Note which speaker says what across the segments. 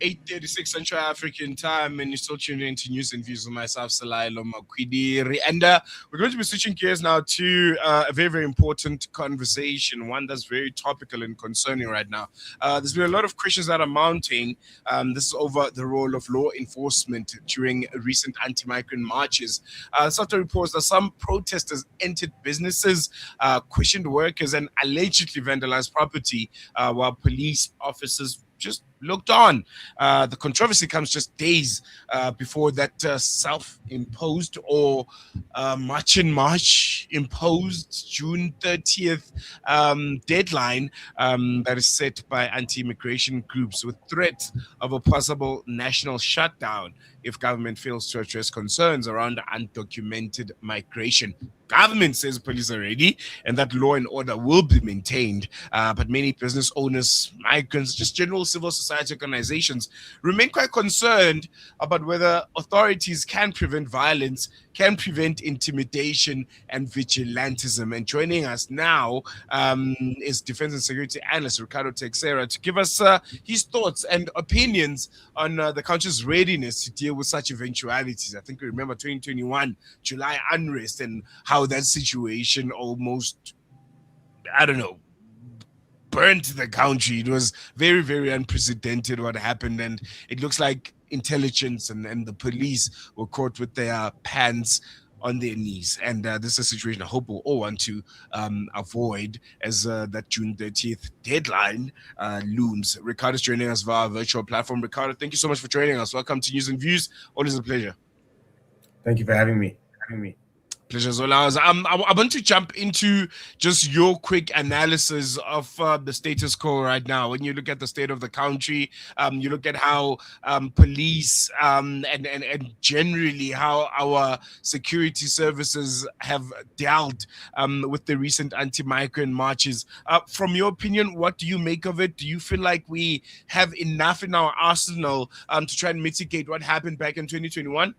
Speaker 1: 8:36 Central African time, and you're still tuning into News and Views with myself, Salailo Makwidiri. And we're going to be switching gears now to a very, very important conversation, one that's very topical and concerning right now. There's been a lot of questions that are mounting. This is over the role of law enforcement during recent anti-migrant marches. SATA reports that some protesters entered businesses, questioned workers, and allegedly vandalized property, while police officers just looked on. The controversy comes just days before that self-imposed or March in March imposed June 30th deadline that is set by anti-immigration groups with threat of a possible national shutdown if government fails to address concerns around undocumented migration. Government says police are ready and that law and order will be maintained. But many business owners, migrants, just general civil society organizations remain quite concerned about whether authorities can prevent violence, can prevent intimidation and vigilantism. And joining us now is Defense and Security Analyst Ricardo Teixeira to give us his thoughts and opinions on the country's readiness to deal with such eventualities. I think we remember 2021 July unrest and how that situation almost, I don't know, burnt the country. It was very, very unprecedented what happened, and it looks like intelligence and the police were caught with their pants on their knees. And this is a situation I hope we'll all want to avoid as that June 30th deadline looms. Ricardo's joining us via our virtual platform. Ricardo, thank you so much for joining us. Welcome to News and Views. Always a pleasure.
Speaker 2: Thank you for having me.
Speaker 1: Pleasure as well. I want to jump into just your quick analysis of the status quo right now. When you look at the state of the country, you look at how police and generally how our security services have dealt with the recent anti-migrant marches. From your opinion, what do you make of it? Do you feel like we have enough in our arsenal to try and mitigate what happened back in 2021?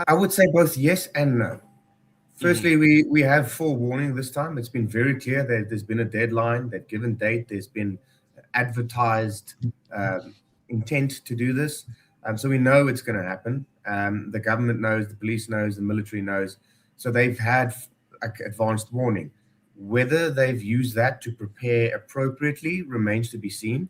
Speaker 2: I would say both yes and no. Firstly, we have forewarning this time. It's been very clear that there's been a deadline, that given date, there's been advertised intent to do this. So we know it's going to happen. The government knows, the police knows, the military knows. So they've had advanced warning. Whether they've used that to prepare appropriately remains to be seen.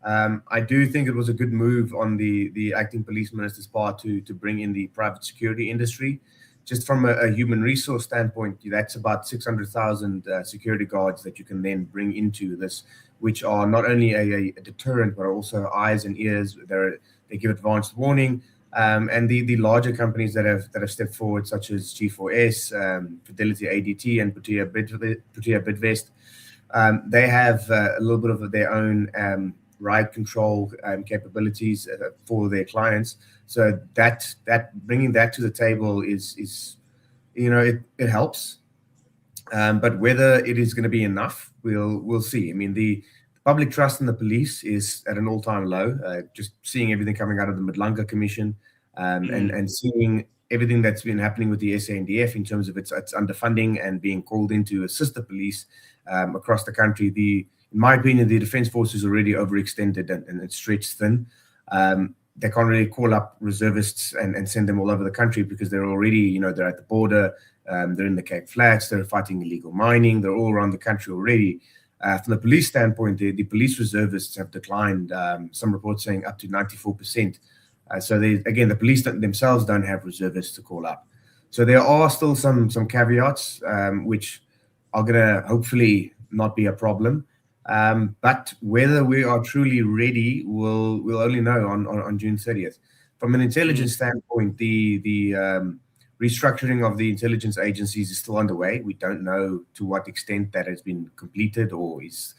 Speaker 2: I do think it was a good move on the acting police minister's part to bring in the private security industry. Just from a human resource standpoint, that's about 600,000 security guards that you can then bring into this, which are not only a deterrent, but also eyes and ears. They give advanced warning. And the larger companies that have stepped forward, such as G4S, Fidelity ADT, and Protea Bidvest, they have a little bit of their own riot control capabilities for their clients. So that bringing that to the table is it helps. But whether it is going to be enough, we'll see. I mean, the public trust in the police is at an all-time low. Just seeing everything coming out of the Madlanga Commission and seeing everything that's been happening with the SANDF in terms of its underfunding and being called in to assist the police across the country. In my opinion, the Defence Force is already overextended and it's stretched thin. They can't really call up reservists and send them all over the country because they're already, they're at the border, they're in the Cape Flats, they're fighting illegal mining, they're all around the country already. From the police standpoint, the police reservists have declined, some reports saying up to 94%. So the police themselves don't have reservists to call up. So there are still some caveats, which are going to hopefully not be a problem. But whether we are truly ready, we'll only know on June 30th. From an intelligence standpoint, the restructuring of the intelligence agencies is still underway. We don't know to what extent that has been completed or is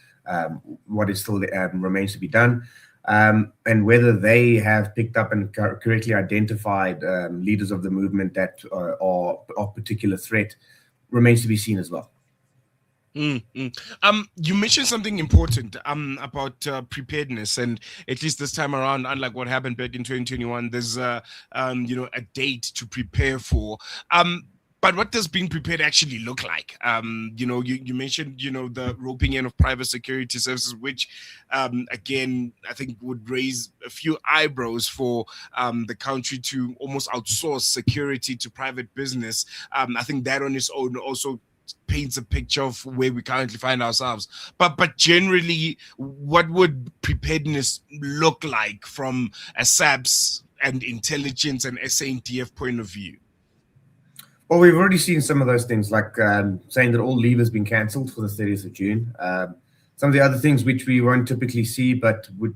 Speaker 2: what is still remains to be done, and whether they have picked up and correctly identified leaders of the movement that are of particular threat remains to be seen as well.
Speaker 1: You mentioned something important about preparedness, and at least this time around, unlike what happened back in 2021, there's a date to prepare for. But what does being prepared actually look like? You mentioned, the roping in of private security services, which, again, I think would raise a few eyebrows for the country to almost outsource security to private business. I think that on its own also paints a picture of where we currently find ourselves. But generally, what would preparedness look like from a SAPS and intelligence and SANDF point of view?
Speaker 2: Well, we've already seen some of those things, like saying that all leave has been cancelled for the 30th of June. Some of the other things which we won't typically see, but would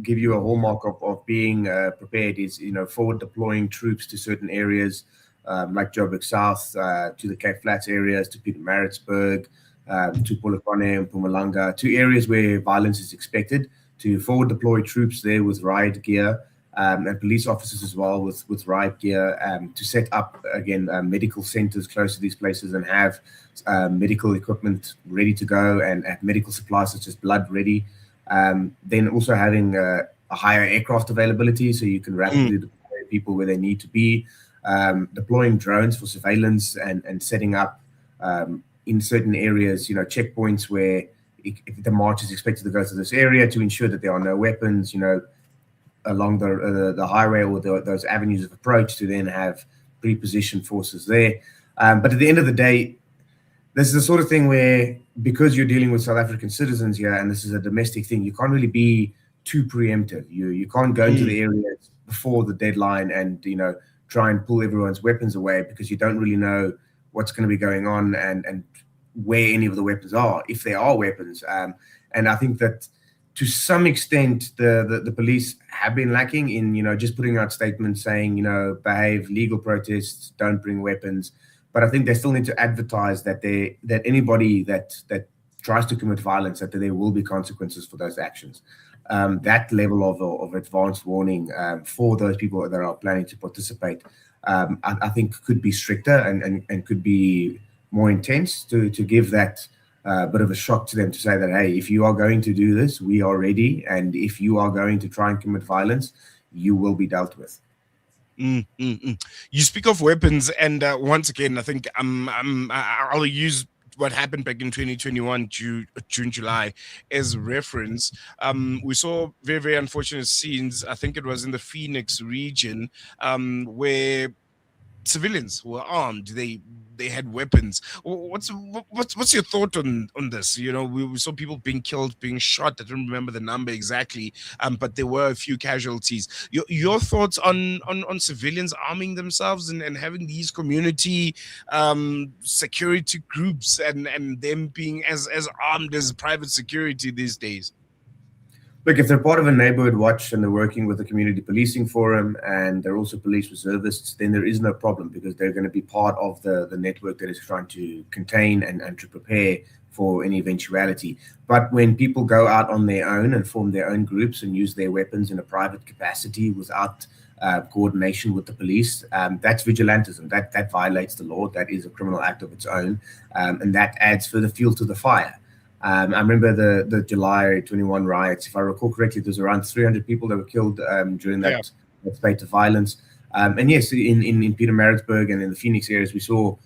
Speaker 2: give you a hallmark of being prepared is, forward deploying troops to certain areas, like Joburg South, to the Cape Flats areas, to Pietermaritzburg, to Polokwane and Mpumalanga, to areas where violence is expected, to forward deploy troops there with riot gear, and police officers as well with riot gear, to set up, again, medical centers close to these places and have medical equipment ready to go, and medical supplies such as blood ready. Then also having a higher aircraft availability, so you can rapidly deploy people where they need to be. Deploying drones for surveillance and setting up in certain areas, checkpoints where if the march is expected to go to this area, to ensure that there are no weapons, along the highway or those avenues of approach, to then have pre-positioned forces there. But at the end of the day, this is the sort of thing where, because you're dealing with South African citizens here, and this is a domestic thing, you can't really be too preemptive. You can't go into the areas before the deadline and try and pull everyone's weapons away, because you don't really know what's going to be going on and where any of the weapons are, if there are weapons. And I think that to some extent, the police have been lacking in, just putting out statements saying, behave, legal protests, don't bring weapons. But I think they still need to advertise that anybody that tries to commit violence, that there will be consequences for those actions. That level of advanced warning for those people that are planning to participate, I think could be stricter and could be more intense to give that bit of a shock to them, to say that, hey, if you are going to do this, we are ready, and if you are going to try and commit violence, you will be dealt with.
Speaker 1: You speak of weapons, and once again, I think I'll use what happened back in 2021, June, July, as reference. We saw very, very unfortunate scenes. I think it was in the Phoenix region, where civilians were armed. They had weapons. What's your thought on this? We saw people being killed, being shot. I don't remember the number exactly, but there were a few casualties. Your thoughts on civilians arming themselves and having these community security groups and them being as armed as private security these days?
Speaker 2: Look, if they're part of a neighborhood watch and they're working with the community policing forum and they're also police reservists, then there is no problem, because they're going to be part of the network that is trying to contain and to prepare for any eventuality. But when people go out on their own and form their own groups and use their weapons in a private capacity without coordination with the police, that's vigilantism. That violates the law. That is a criminal act of its own, and that adds further fuel to the fire. I remember the July 21 riots. If I recall correctly, there was around 300 people that were killed during that spate of violence. And yes, in Pietermaritzburg and in the Phoenix areas, we saw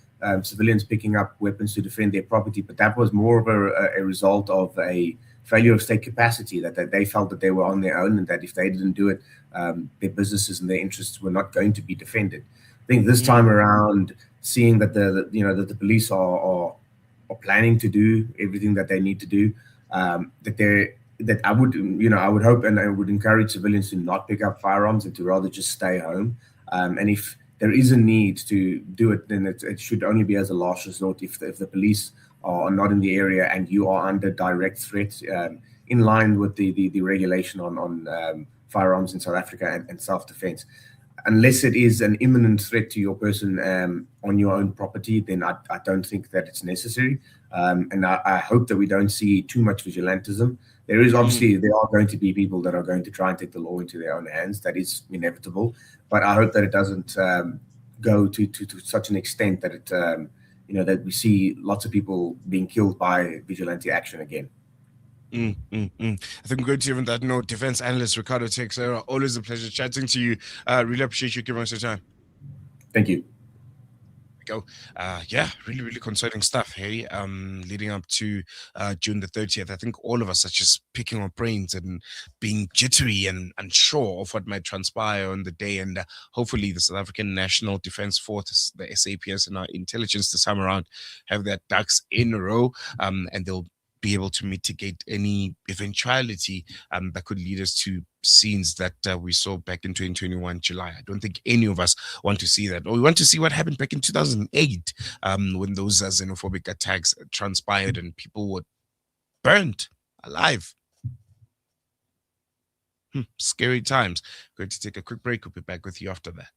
Speaker 2: civilians picking up weapons to defend their property, but that was more of a result of a failure of state capacity, that they felt that they were on their own, and that if they didn't do it, their businesses and their interests were not going to be defended. I think this time around, seeing that the police are planning to do everything that they need to do, that I would hope, and I would encourage civilians to not pick up firearms and to rather just stay home. And if there is a need to do it, then it should only be as a last resort, if the police are not in the area and you are under direct threat, in line with the regulation on firearms in South Africa and self-defense. Unless it is an imminent threat to your person on your own property, then I don't think that it's necessary. And I hope that we don't see too much vigilantism. There is obviously, there are going to be people that are going to try and take the law into their own hands. That is inevitable. But I hope that it doesn't go to such an extent that that we see lots of people being killed by vigilante action again.
Speaker 1: I think we're going to, even that note, defense analyst Ricardo Teixeira. Always a pleasure chatting to you. Really appreciate you giving us your time.
Speaker 2: Thank you.
Speaker 1: go. Yeah, really, really concerning stuff. Hey, leading up to June the 30th, I think all of us are just picking our brains and being jittery and unsure of what might transpire on the day. And hopefully, the South African National Defence Force, the SAPS, and our intelligence this time around have their ducks in a row, and they'll be able to mitigate any eventuality that could lead us to scenes that we saw back in 2021 July. I don't think any of us want to see that, or we want to see what happened back in 2008 when those xenophobic attacks transpired and people were burnt alive. Scary times. Going to take a quick break. We'll be back with you after that.